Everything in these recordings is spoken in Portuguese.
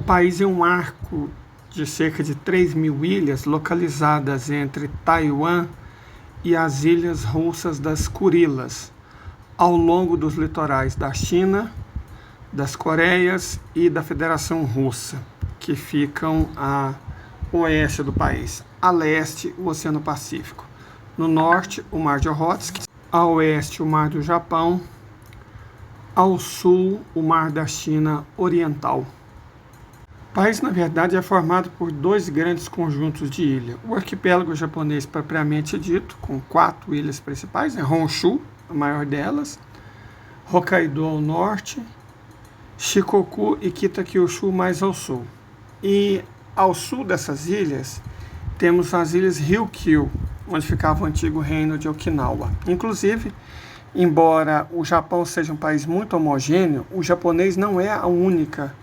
O país é um arco de cerca de 3.000 ilhas localizadas entre Taiwan e as ilhas russas das Kurilas, ao longo dos litorais da China, das Coreias e da Federação Russa, que ficam a oeste do país, a leste o Oceano Pacífico, no norte o Mar de Okhotsk, a oeste o Mar do Japão, ao sul o Mar da China Oriental. O país, na verdade, é formado por dois grandes conjuntos de ilhas. O arquipélago japonês propriamente dito, com 4 ilhas principais, Honshu, a maior delas, Hokkaido ao norte, Shikoku e Kitakyushu mais ao sul. E ao sul dessas ilhas, temos as ilhas Ryukyu, onde ficava o antigo reino de Okinawa. Inclusive, embora o Japão seja um país muito homogêneo, o japonês não é a única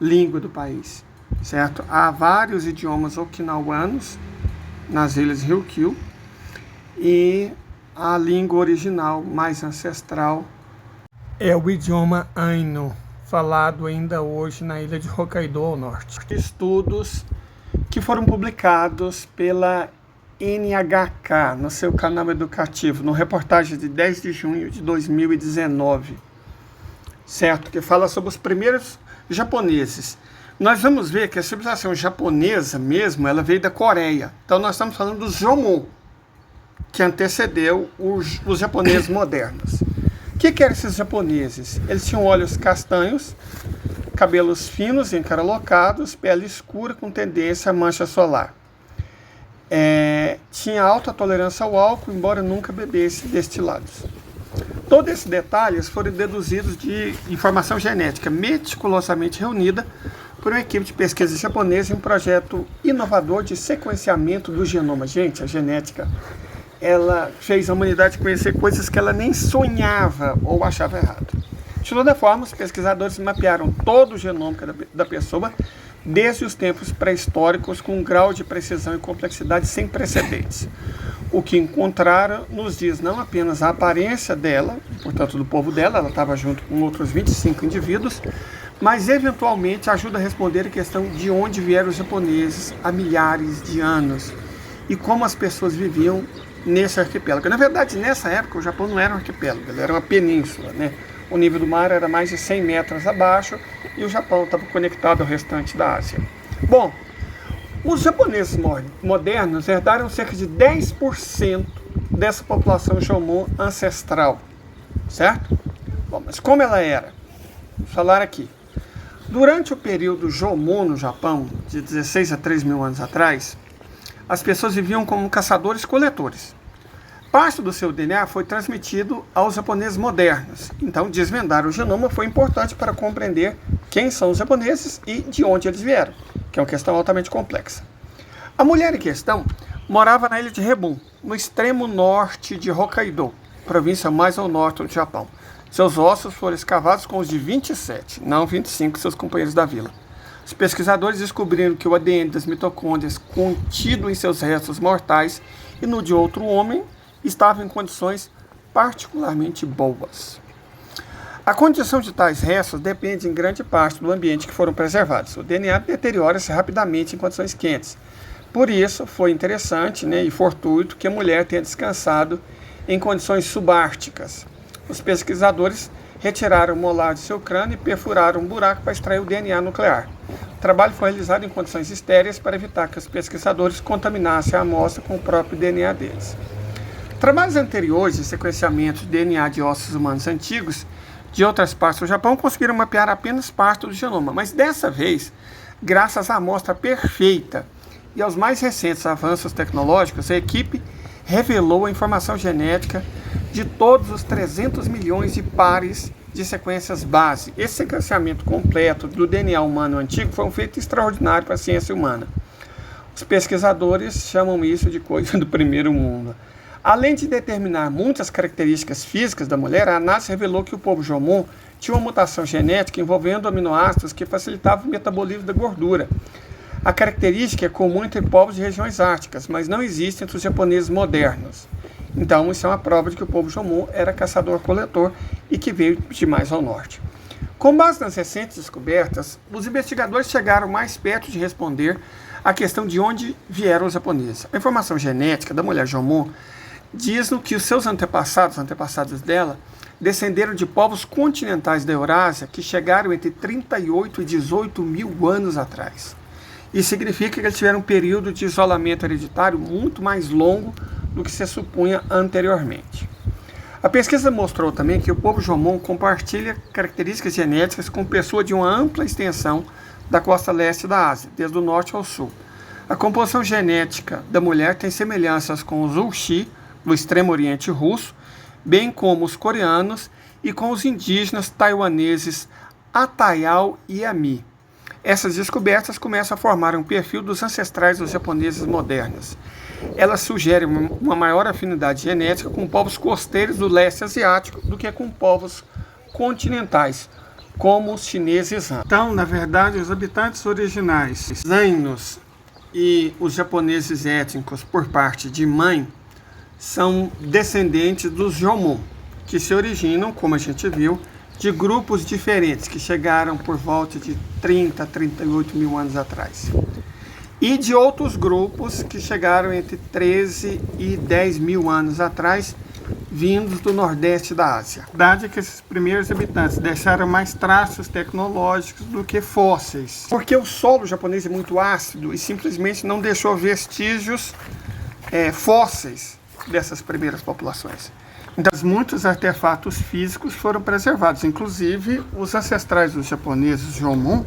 língua do país, certo? Há vários idiomas okinawanos nas ilhas Ryukyu e a língua original mais ancestral é o idioma Ainu, falado ainda hoje na ilha de Hokkaido ao norte. Estudos que foram publicados pela NHK no seu canal educativo, no reportagem de 10 de junho de 2019, certo? Que fala sobre os primeiros japoneses. Nós vamos ver que a civilização japonesa mesmo, ela veio da Coreia. Então nós estamos falando dos Jomon, que antecedeu os japoneses modernos. O que eram esses japoneses? Eles tinham olhos castanhos, cabelos finos e encaralocados, pele escura com tendência à mancha solar. Tinha alta tolerância ao álcool, embora nunca bebesse destilados. Todos esses detalhes foram deduzidos de informação genética meticulosamente reunida por uma equipe de pesquisa japonesa em um projeto inovador de sequenciamento do genoma. Gente, a genética, ela fez a humanidade conhecer coisas que ela nem sonhava ou achava errado. De toda forma, os pesquisadores mapearam todo o genoma da pessoa desde os tempos pré-históricos com um grau de precisão e complexidade sem precedentes. O que encontraram nos diz não apenas a aparência dela, portanto do povo dela, ela estava junto com outros 25 indivíduos, mas eventualmente ajuda a responder a questão de onde vieram os japoneses há milhares de anos e como as pessoas viviam nesse arquipélago. Na verdade, nessa época o Japão não era um arquipélago, ele era uma península, né? O nível do mar era mais de 100 metros abaixo e o Japão estava conectado ao restante da Ásia. Bom, os japoneses modernos herdaram cerca de 10% dessa população Jomon ancestral, certo? Bom, mas como ela era? Vou falar aqui. Durante o período Jomon no Japão, de 16 a 3 mil anos atrás, as pessoas viviam como caçadores-coletores. Parte do seu DNA foi transmitido aos japoneses modernos. Então, desvendar o genoma foi importante para compreender quem são os japoneses e de onde eles vieram, que é uma questão altamente complexa. A mulher em questão morava na ilha de Rebun, no extremo norte de Hokkaido, província mais ao norte do Japão. Seus ossos foram escavados com os de 27, não 25 seus companheiros da vila. Os pesquisadores descobriram que o ADN das mitocôndrias contido em seus restos mortais e no de outro homem estava em condições particularmente boas. A condição de tais restos depende em grande parte do ambiente que foram preservados. O DNA deteriora-se rapidamente em condições quentes. Por isso, foi interessante, e fortuito que a mulher tenha descansado em condições subárticas. Os pesquisadores retiraram o molar de seu crânio e perfuraram um buraco para extrair o DNA nuclear. O trabalho foi realizado em condições estéreis para evitar que os pesquisadores contaminassem a amostra com o próprio DNA deles. Trabalhos anteriores de sequenciamento de DNA de ossos humanos antigos de outras partes do Japão conseguiram mapear apenas parte do genoma, mas dessa vez, graças à amostra perfeita e aos mais recentes avanços tecnológicos, a equipe revelou a informação genética de todos os 300 milhões de pares de sequências base. Esse sequenciamento completo do DNA humano antigo foi um feito extraordinário para a ciência humana. Os pesquisadores chamam isso de coisa do primeiro mundo. Além de determinar muitas características físicas da mulher, a análise revelou que o povo Jomon tinha uma mutação genética envolvendo aminoácidos que facilitavam o metabolismo da gordura. A característica é comum entre povos de regiões árticas, mas não existe entre os japoneses modernos. Então, isso é uma prova de que o povo Jomon era caçador-coletor e que veio de mais ao norte. Com base nas recentes descobertas, os investigadores chegaram mais perto de responder à questão de onde vieram os japoneses. A informação genética da mulher Jomon diz que os seus antepassados dela, descenderam de povos continentais da Eurásia que chegaram entre 38 e 18 mil anos atrás. Isso significa que eles tiveram um período de isolamento hereditário muito mais longo do que se supunha anteriormente. A pesquisa mostrou também que o povo Jomon compartilha características genéticas com pessoas de uma ampla extensão da costa leste da Ásia, desde o norte ao sul. A composição genética da mulher tem semelhanças com os Ulchi, do extremo oriente russo, bem como os coreanos e com os indígenas taiwaneses Atayal e Ami. Essas descobertas começam a formar um perfil dos ancestrais dos japoneses modernos. Elas sugerem uma maior afinidade genética com povos costeiros do leste asiático do que com povos continentais, como os chineses. Então, na verdade, os habitantes originais, os Ainos e os japoneses étnicos por parte de mãe, são descendentes dos Jomon, que se originam, como a gente viu, de grupos diferentes que chegaram por volta de 30 a 38 mil anos atrás. E de outros grupos que chegaram entre 13 e 10 mil anos atrás, vindos do nordeste da Ásia. A verdade é que esses primeiros habitantes deixaram mais traços tecnológicos do que fósseis, porque o solo japonês é muito ácido e simplesmente não deixou vestígios fósseis dessas primeiras populações. Então, muitos artefatos físicos foram preservados, inclusive os ancestrais dos japoneses Jomon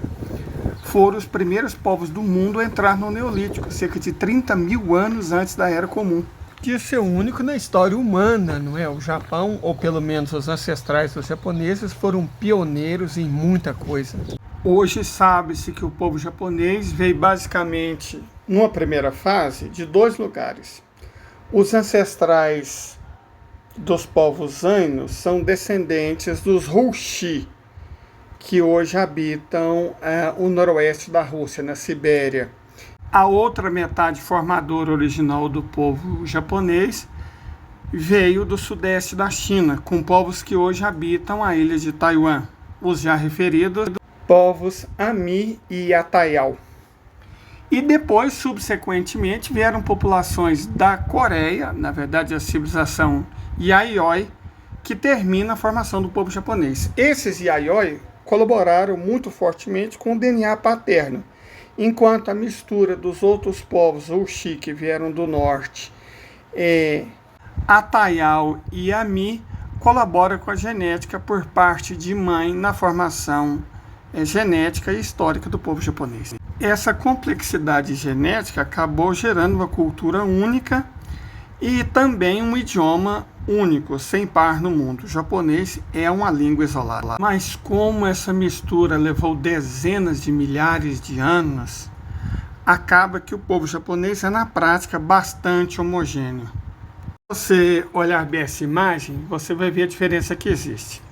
foram os primeiros povos do mundo a entrar no Neolítico, cerca de 30 mil anos antes da Era Comum. Isso é único na história humana, não é? O Japão, ou pelo menos os ancestrais dos japoneses, foram pioneiros em muita coisa. Hoje sabe-se que o povo japonês veio basicamente, numa primeira fase, de dois lugares. Os ancestrais dos povos Ainos são descendentes dos Hulchi, que hoje habitam o noroeste da Rússia, na Sibéria. A outra metade formadora original do povo japonês veio do sudeste da China, com povos que hoje habitam a ilha de Taiwan, os já referidos povos Ami e Atayal. E depois, subsequentemente, vieram populações da Coreia, na verdade a civilização Yayoi, que termina a formação do povo japonês. Esses Yayoi colaboraram muito fortemente com o DNA paterno, enquanto a mistura dos outros povos Ulchi, que vieram do norte, Atayal e Ami, colabora com a genética por parte de mãe na formação genética e histórica do povo japonês. Essa complexidade genética acabou gerando uma cultura única e também um idioma único, sem par no mundo. O japonês é uma língua isolada. Mas como essa mistura levou dezenas de milhares de anos, acaba que o povo japonês é, na prática, bastante homogêneo. Se você olhar bem essa imagem, você vai ver a diferença que existe.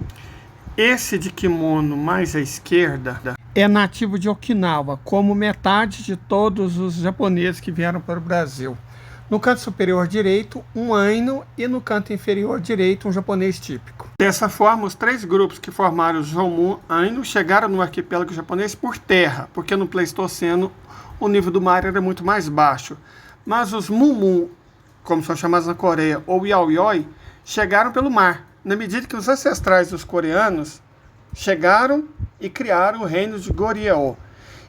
Esse de kimono mais à esquerda é nativo de Okinawa, como metade de todos os japoneses que vieram para o Brasil. No canto superior direito, um Aino, e no canto inferior direito, um japonês típico. Dessa forma, os três grupos que formaram os Jomon Aino chegaram no arquipélago japonês por terra, porque no Pleistoceno o nível do mar era muito mais baixo. Mas os Mumu, como são chamados na Coreia, ou Yaoyoi, chegaram pelo mar, na medida que os ancestrais dos coreanos chegaram e criaram o reino de Goryeo.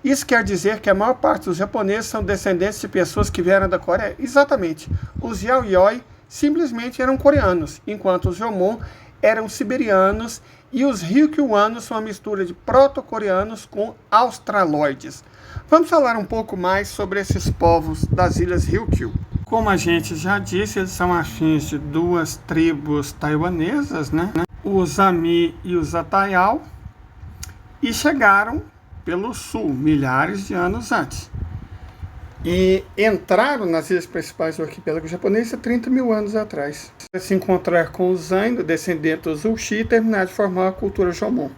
Isso quer dizer que a maior parte dos japoneses são descendentes de pessoas que vieram da Coreia? Exatamente. Os Yaoyoi simplesmente eram coreanos, enquanto os Jomon eram siberianos e os Ryukyuanos são uma mistura de proto-coreanos com australoides. Vamos falar um pouco mais sobre esses povos das ilhas Ryukyu. Como a gente já disse, eles são afins de duas tribos taiwanesas, né? Os Ami e os Atayal, e chegaram pelo sul, milhares de anos antes. E entraram nas ilhas principais do arquipélago japonês há 30 mil anos atrás. Se encontrar com os Aino, descendentes dos Ulchi, e terminar de formar a cultura Jomon.